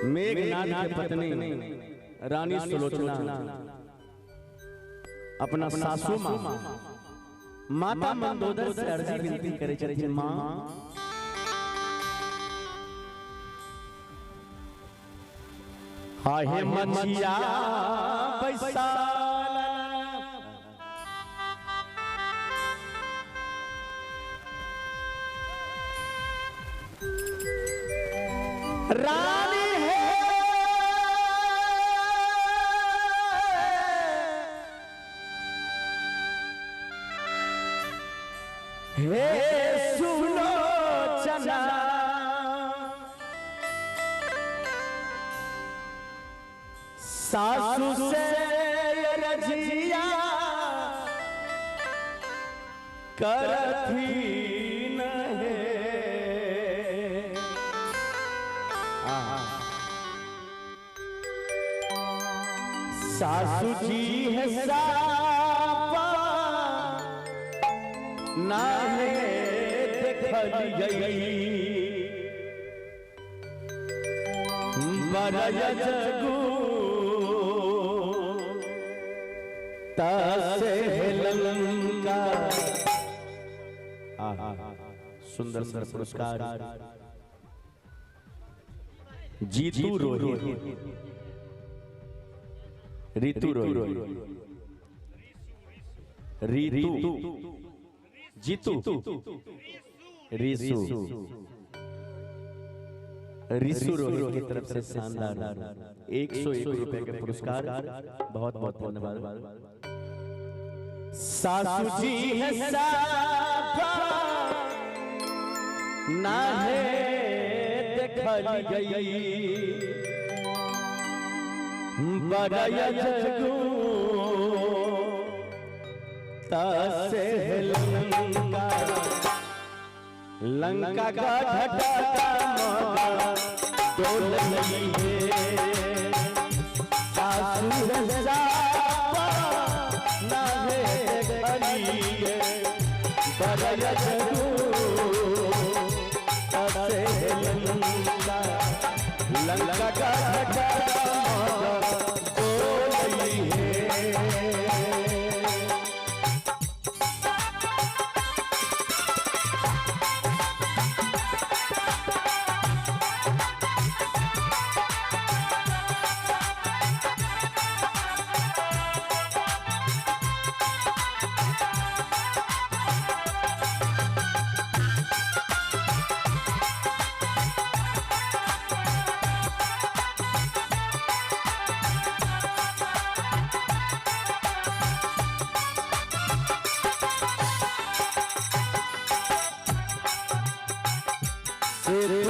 मेघनाथ की पत्नी रानी सुलोचना अपना सासू माता मंदोदर से अर्जी विनती करे छथिन, मां हाय मछिया बैसाल रानी हे सुलोचना सासू से रजिया करती नहीं सासू जी है सापा नाहे देखली गई बरय जगू तसे लंका। सुंदर सुंदर पुरस्कार जीतू रोही ऋतु रोही ऋतु जीतू रिसु रिसु रोही की तरफ से शानदार 101 रुपए के पुरस्कार, बहुत बहुत धन्यवाद। सासू जी है साफा नाहे देखली गई बरय जगू तसे लंका। लंका का घटा डोल नहीं है सासू सापा नाहे देखली बरय जगू तसे लंका। लंका का घटा डोल नहीं है। दिल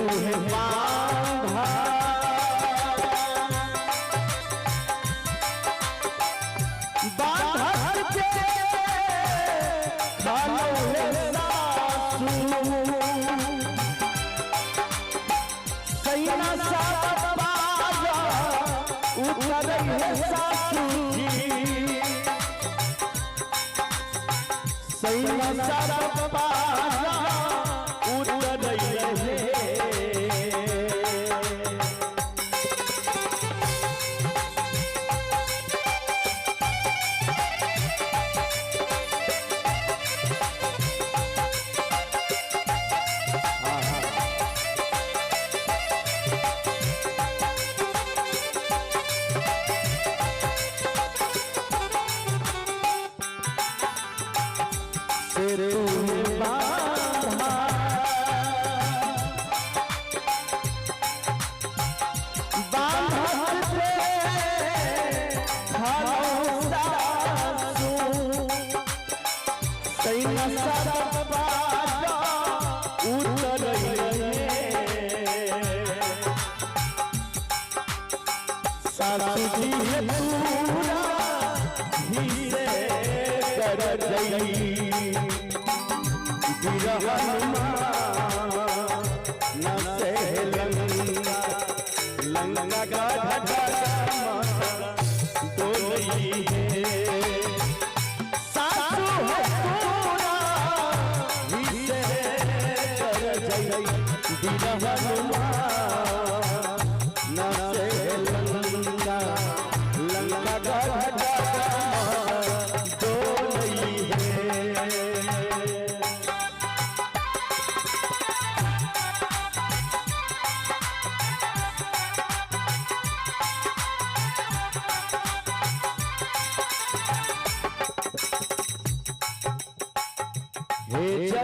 हनुमान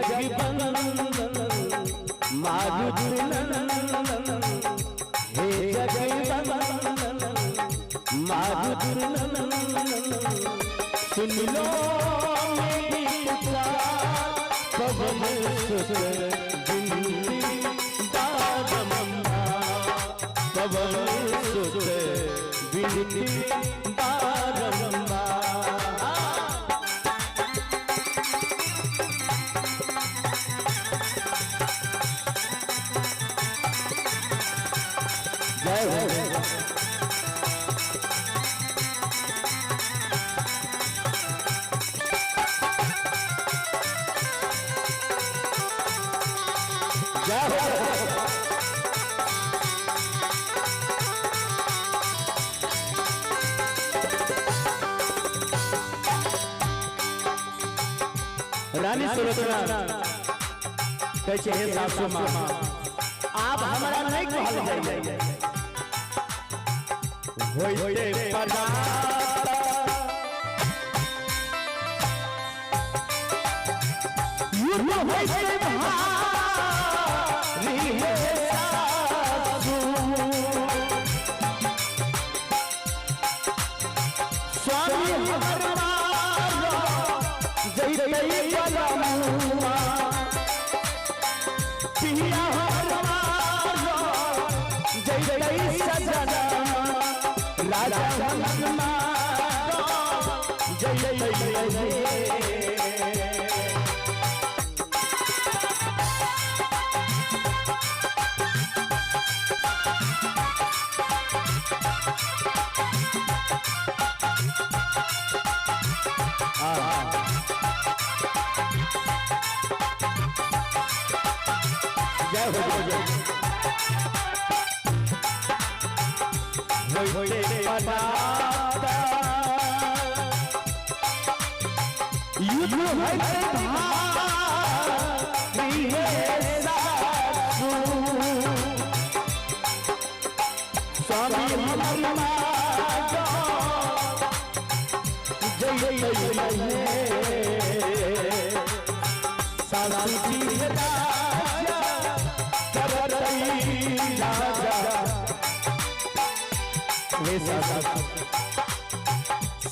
जगबंदन मारुतिनंदन हे जगबंदन मारुतिनंदन सुन लो मेरी पुकार पवन सुत बिंदारम्मा पवन सुत बिंदारम्मा जय हो रानी सुलोचना कैसे है सासू माँ आप हमारा नहीं कहल जाइए होइते पदाता युद्ध होइते भारी है सासू स्वामी हमारा जय जय बलमुआ पिया हमारा जय जय सजना राजा हमारा जय जय होइते पदाता युद्ध होइते भारी है सासू स्वामी हमारा जय जय सासू जी राजा करतई राजा वे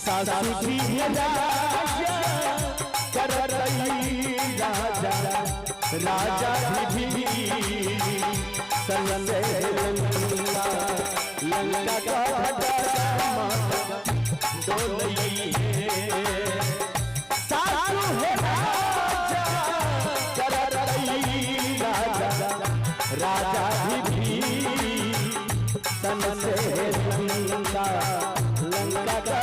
सासू जी राजा करतई राजा राजा भी संगे लंका लंका का डोलई सासू है राजा करतई राजा राजा भी संगे लंका लंका का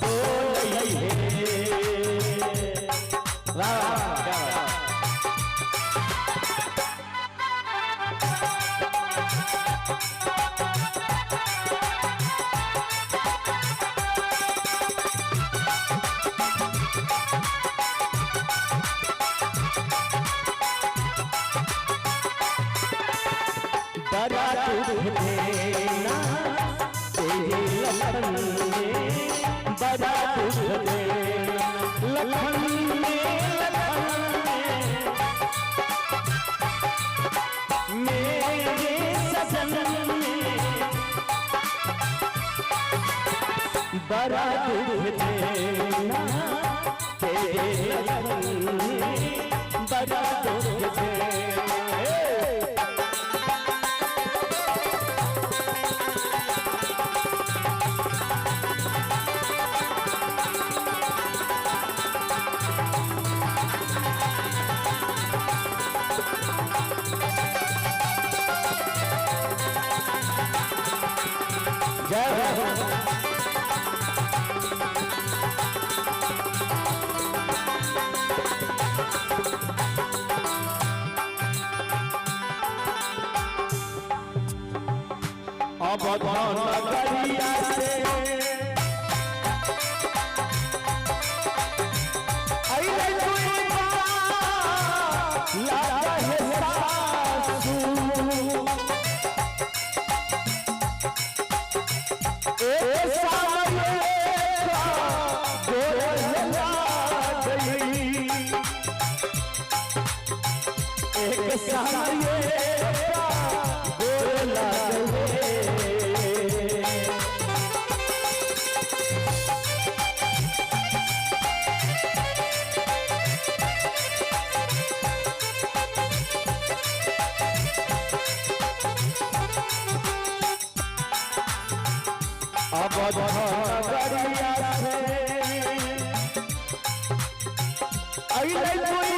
डोलई है बड़ा दुख देना लखन में मेरे सजन बड़ा दुख देना तेरे लखन में बड़ा दुख देना अब नगरिया से अइले कोई लागा है सासू ए सामने का गोरला गई गरिया से अइले कोई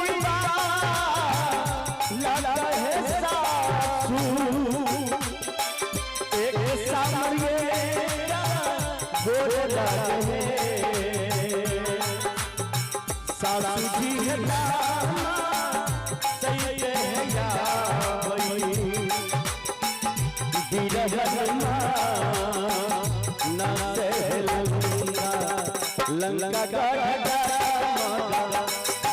लगा है सासू एक सामरिए बोले लगे सासू जी है सही है या वही बीरगनमा ना से लंका का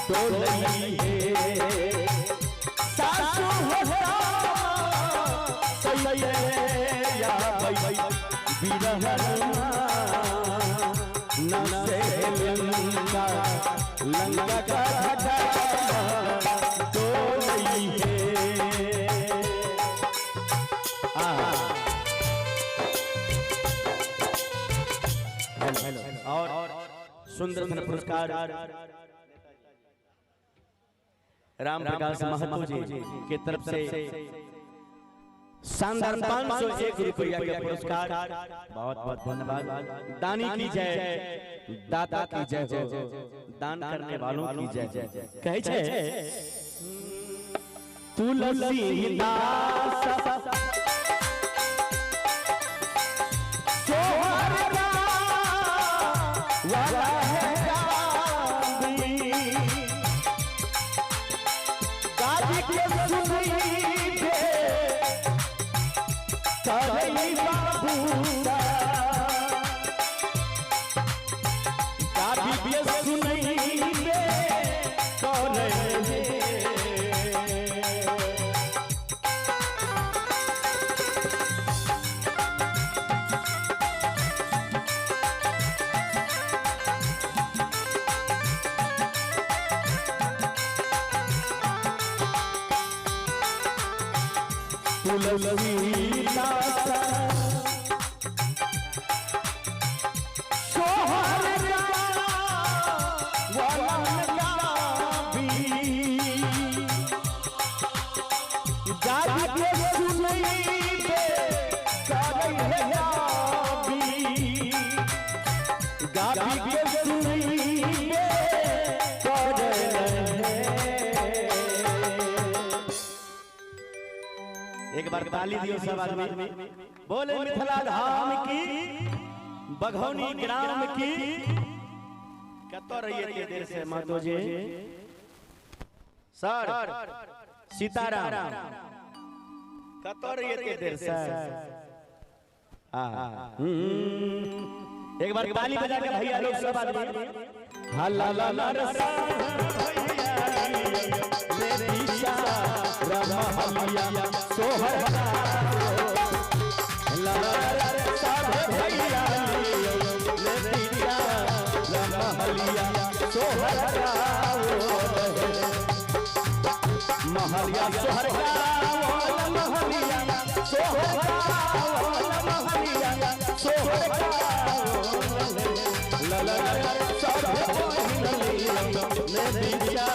तो नहीं है सासू होता सही है या भाई बीरगनमा ना से लंका का तो नहीं है। और सुंदर पुरस्कार राम प्रकाश महतो जी की तरफ से शानदार 501 रुपया का पुरस्कार। बहुत बहुत धन्यवाद। दानी की जय, दाता की जय हो, दान करने वालों की जय। कहे छे तुलसी दास वाला है गाजी के सुनी के करई बाबूदा गाजी के सुनी के करई तुलसी दास सोहर वाला गाजी के सुनी पे करई गाजी के सुनी पे एक बार ताली दियो सब आदमी। बोले मिथिला धाम की बघौनी ग्राम की कतो रहिए के देर से मातो जी सर सीताराम कतो रहिए के देर से एक बार ताली बजा के भैया लोग सब आदमी हल्ला ला ला रसा दिशा रमहलिया सोहर ला ला सब भैया ले दिशा रमहलिया सोहर महलिया सोहर महलिया सोहर महलिया सोहर ला ला सब ले दिशा